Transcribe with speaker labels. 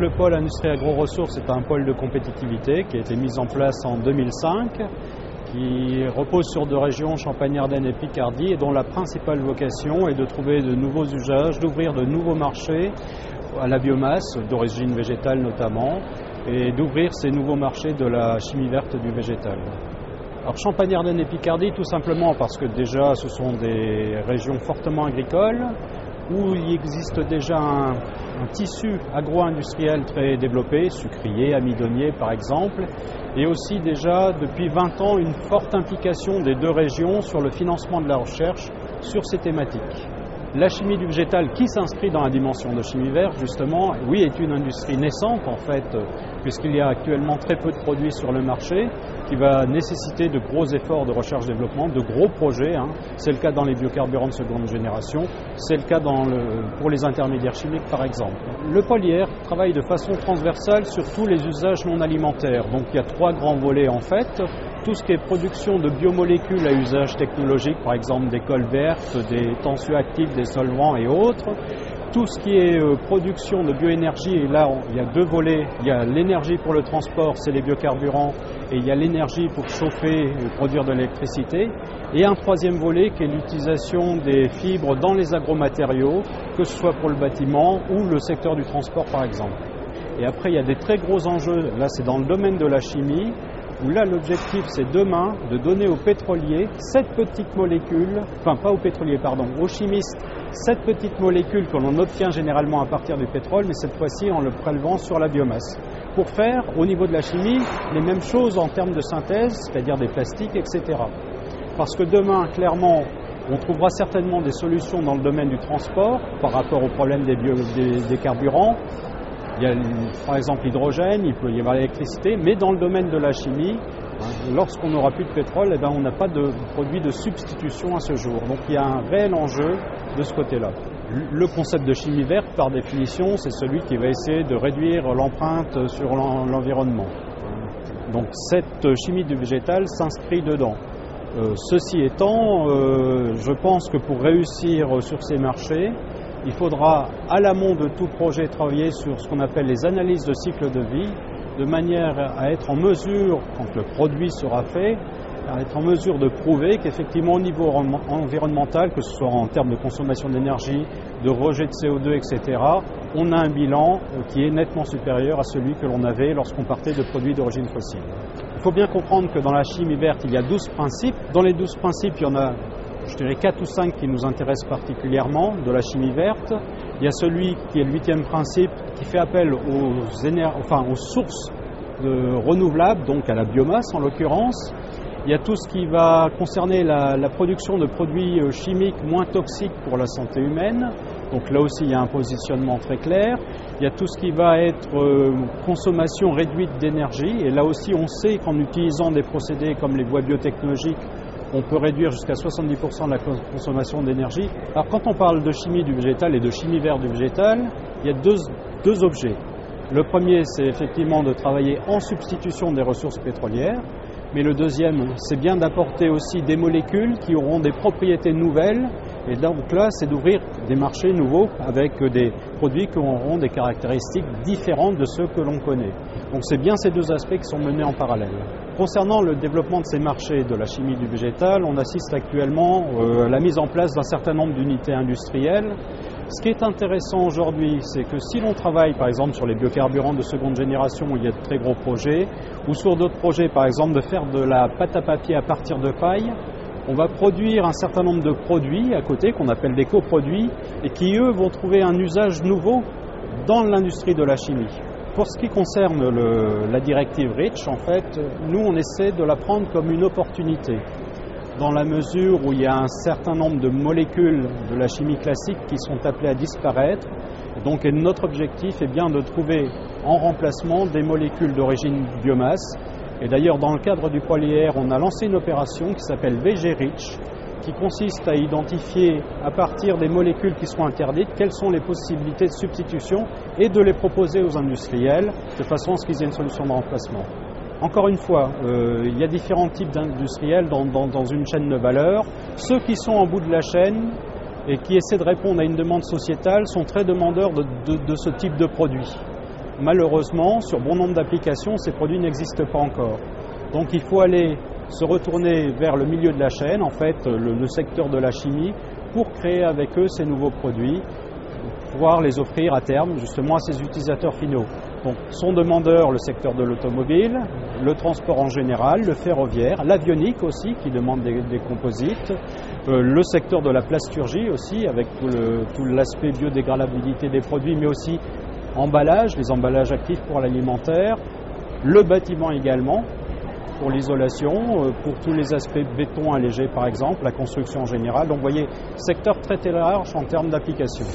Speaker 1: le pôle industrie agro-ressources est un pôle de compétitivité qui a été mis en place en 2005, qui repose sur deux régions, Champagne-Ardenne et Picardie, et dont la principale vocation est de trouver de nouveaux usages, d'ouvrir de nouveaux marchés à la biomasse, d'origine végétale notamment, et d'ouvrir ces nouveaux marchés de la chimie verte du végétal. Alors Champagne-Ardenne et Picardie, tout simplement parce que déjà ce sont des régions fortement agricoles, où il existe déjà un tissu agro-industriel très développé, sucrier, amidonnier par exemple, et aussi déjà depuis 20 ans une forte implication des deux régions sur le financement de la recherche sur ces thématiques. La chimie du végétal qui s'inscrit dans la dimension de chimie verte, justement, oui, est une industrie naissante en fait, puisqu'il y a actuellement très peu de produits sur le marché, qui va nécessiter de gros efforts de recherche-développement, de gros projets. C'est le cas dans les biocarburants de seconde génération, c'est le cas pour les intermédiaires chimiques par exemple. Le pôle IR travaille de façon transversale sur tous les usages non alimentaires. Donc il y a trois grands volets en fait. Tout ce qui est production de biomolécules à usage technologique, par exemple des cols vertes, des tensioactifs, des solvants et autres. Tout ce qui est production de bioénergie, et là il y a deux volets, il y a l'énergie pour le transport, c'est les biocarburants, et il y a l'énergie pour chauffer et produire de l'électricité, et un troisième volet qui est l'utilisation des fibres dans les agromatériaux, que ce soit pour le bâtiment ou le secteur du transport par exemple. Et après il y a des très gros enjeux, là c'est dans le domaine de la chimie, où là l'objectif c'est demain de donner aux pétroliers cette petite molécule, enfin pas aux pétroliers pardon, aux chimistes, cette petite molécule que l'on obtient généralement à partir du pétrole, mais cette fois-ci en le prélevant sur la biomasse, pour faire au niveau de la chimie les mêmes choses en termes de synthèse, c'est-à-dire des plastiques, etc. Parce que demain, clairement, on trouvera certainement des solutions dans le domaine du transport par rapport au problème des carburants. Il y a par exemple l'hydrogène, il peut y avoir l'électricité, mais dans le domaine de la chimie, lorsqu'on n'aura plus de pétrole, on n'a pas de produit de substitution à ce jour. Donc il y a un réel enjeu de ce côté-là. Le concept de chimie verte, par définition, c'est celui qui va essayer de réduire l'empreinte sur l'environnement. Donc cette chimie du végétal s'inscrit dedans. Ceci étant, je pense que pour réussir sur ces marchés, il faudra à l'amont de tout projet travailler sur ce qu'on appelle les analyses de cycle de vie, de manière à être en mesure, quand le produit sera fait, à être en mesure de prouver qu'effectivement au niveau environnemental, que ce soit en termes de consommation d'énergie, de rejet de CO2, etc., on a un bilan qui est nettement supérieur à celui que l'on avait lorsqu'on partait de produits d'origine fossile. Il faut bien comprendre que dans la chimie verte, il y a 12 principes. Dans les 12 principes, il y en a, je dirais, 4 ou 5 qui nous intéressent particulièrement de la chimie verte. Il y a celui qui est le 8e principe qui fait appel aux sources renouvelables, donc à la biomasse en l'occurrence. Il y a tout ce qui va concerner la production de produits chimiques moins toxiques pour la santé humaine. Donc là aussi, il y a un positionnement très clair. Il y a tout ce qui va être consommation réduite d'énergie. Et là aussi, on sait qu'en utilisant des procédés comme les bois biotechnologiques, on peut réduire jusqu'à 70% de la consommation d'énergie. Alors quand on parle de chimie du végétal et de chimie verte du végétal, il y a deux objets. Le premier, c'est effectivement de travailler en substitution des ressources pétrolières. Mais le deuxième, c'est bien d'apporter aussi des molécules qui auront des propriétés nouvelles. Et donc là, c'est d'ouvrir des marchés nouveaux avec des produits qui auront des caractéristiques différentes de ceux que l'on connaît. Donc c'est bien ces deux aspects qui sont menés en parallèle. Concernant le développement de ces marchés de la chimie du végétal, on assiste actuellement à la mise en place d'un certain nombre d'unités industrielles. Ce qui est intéressant aujourd'hui, c'est que si l'on travaille par exemple sur les biocarburants de seconde génération où il y a de très gros projets, ou sur d'autres projets par exemple de faire de la pâte à papier à partir de paille, on va produire un certain nombre de produits à côté qu'on appelle des coproduits et qui eux vont trouver un usage nouveau dans l'industrie de la chimie. Pour ce qui concerne la directive REACH, en fait, nous on essaie de la prendre comme une opportunité, dans la mesure où il y a un certain nombre de molécules de la chimie classique qui sont appelées à disparaître. Donc notre objectif est bien de trouver en remplacement des molécules d'origine biomasse. Et d'ailleurs, dans le cadre du pôle IR, on a lancé une opération qui s'appelle VG-REACH, qui consiste à identifier, à partir des molécules qui seront interdites, quelles sont les possibilités de substitution et de les proposer aux industriels, de façon à ce qu'ils aient une solution de remplacement. Encore une fois, il y a différents types d'industriels dans une chaîne de valeur. Ceux qui sont en bout de la chaîne et qui essaient de répondre à une demande sociétale sont très demandeurs de ce type de produit. malheureusement, sur bon nombre d'applications, ces produits n'existent pas encore. Donc il faut aller se retourner vers le milieu de la chaîne, en fait le secteur de la chimie, pour créer avec eux ces nouveaux produits, pouvoir les offrir à terme justement à ces utilisateurs finaux. Donc sont demandeurs le secteur de l'automobile, le transport en général, le ferroviaire, l'avionique aussi qui demande des composites, le secteur de la plasturgie aussi avec tout l'aspect biodégradabilité des produits, mais aussi emballage, les emballages actifs pour l'alimentaire, le bâtiment également pour l'isolation, pour tous les aspects béton allégé par exemple, la construction en général. Donc vous voyez, secteur très large en termes d'application.